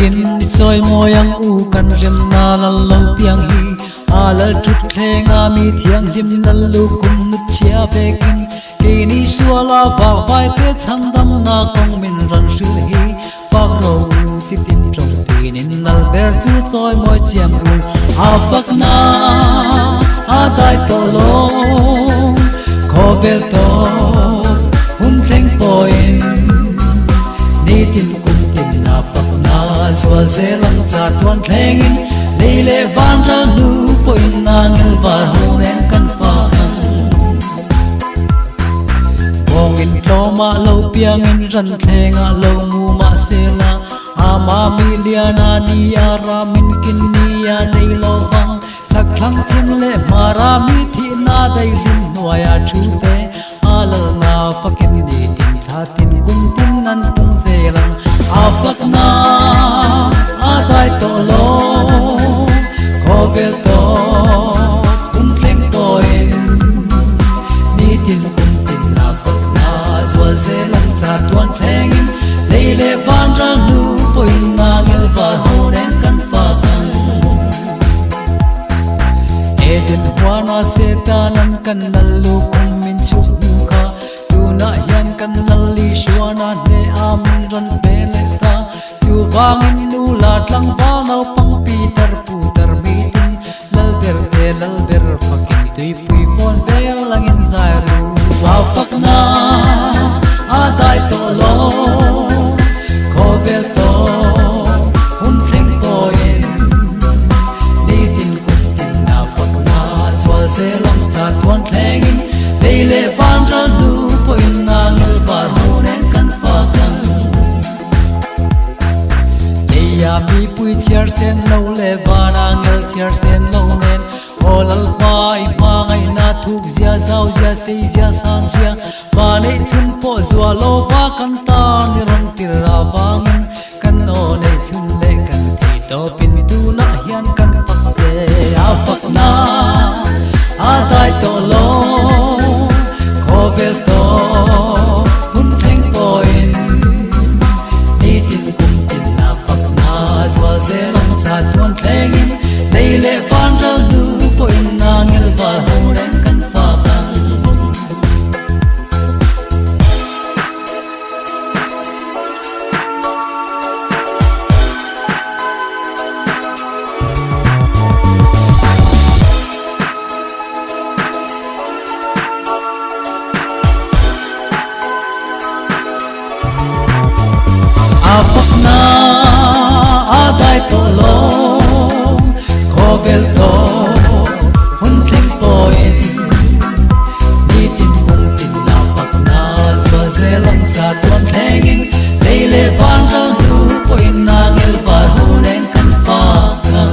fakin soi moyang u kan rem na la lo piang hi ala tut khenga mi thiang lim na lu kum nu chia bekin ke ni suala va vai te chandam na kong min ran su hi pak ro chi tin trong tin in nal ber chu soi moi chiam u a pak na a dai to lo ko bel to hun thleng poin ni tin kum tin na pak na sual se lang cha tuan thlengin leile van ra nu poin na ngel var honen kan fa bong in toma lo piang in ran thlenga lo mu ma se la ama miliana ni ara min kin ni ya nei lo bang sak thlang chim le mara mi thi na dai lim noya thu te ala na fakin ni tin tha tin kum tin nan pung se lang apak na a dai to lo ko vel to kum thleng toin ni tin kum tin na fak na swal se lang cha tuan thlengin leile van ra nu poin na ngel va honen kan fa edin wana setanan kan nalu kum min chuk nu kha tuna hian kan nalli shwana ne amin ran bele ta chu wangin nu la tlang wa no pang pi tar pu tar mi tin lal ber fakin tui pui phone bel langin zai ru wa pak na a dai to lo ko vel to hun thleng poin ni tin kum tin na fak na swal se lang cha tuan thlengin leile van ra nu poin na ngel var honen kan fa kan leya mi pui chiar sen no le vana ngel chiar sen no nen olal pai ma ngai na thuk zia zau zia sei zia san zia ma nei chun po zua lo wa kan ta ni ron tir ra wang kan o nei chun le kan thi to pin tu na hian kan pak je a pak na a dai to lo ko vel to hun thleng poin ni tin kum tin na pak na zwa se lang cha tuan thlengin leile van ra nu poin na ngel va honen kan fa apak na a dai to lo ko vel to hun thleng poin ni tin kum tin na pak na swal se lang cha tuan thlengin leile van ra nu poin na ngel var honen kan fa kan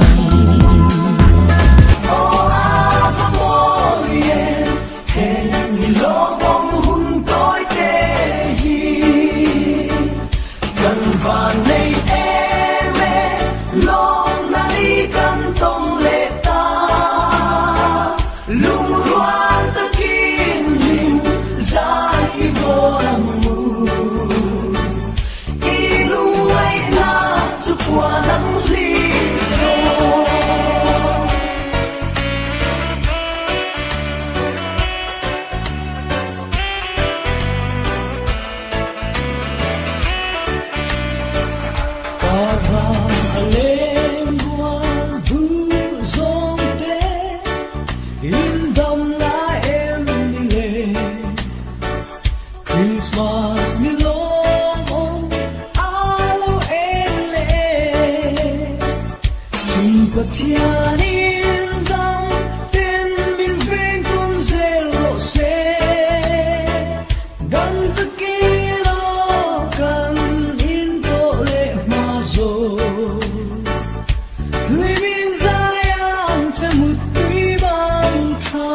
Christmas ni long alo ele chung patian in dam ten min ven con zelo se dan the kilo kan in to le mazo living zion chamut bang tha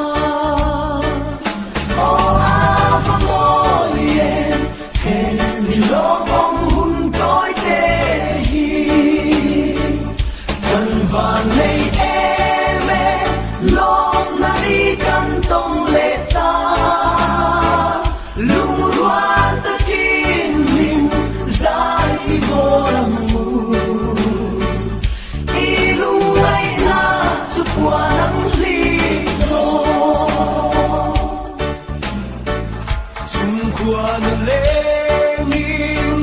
Van nee Qua nửa lễ nghi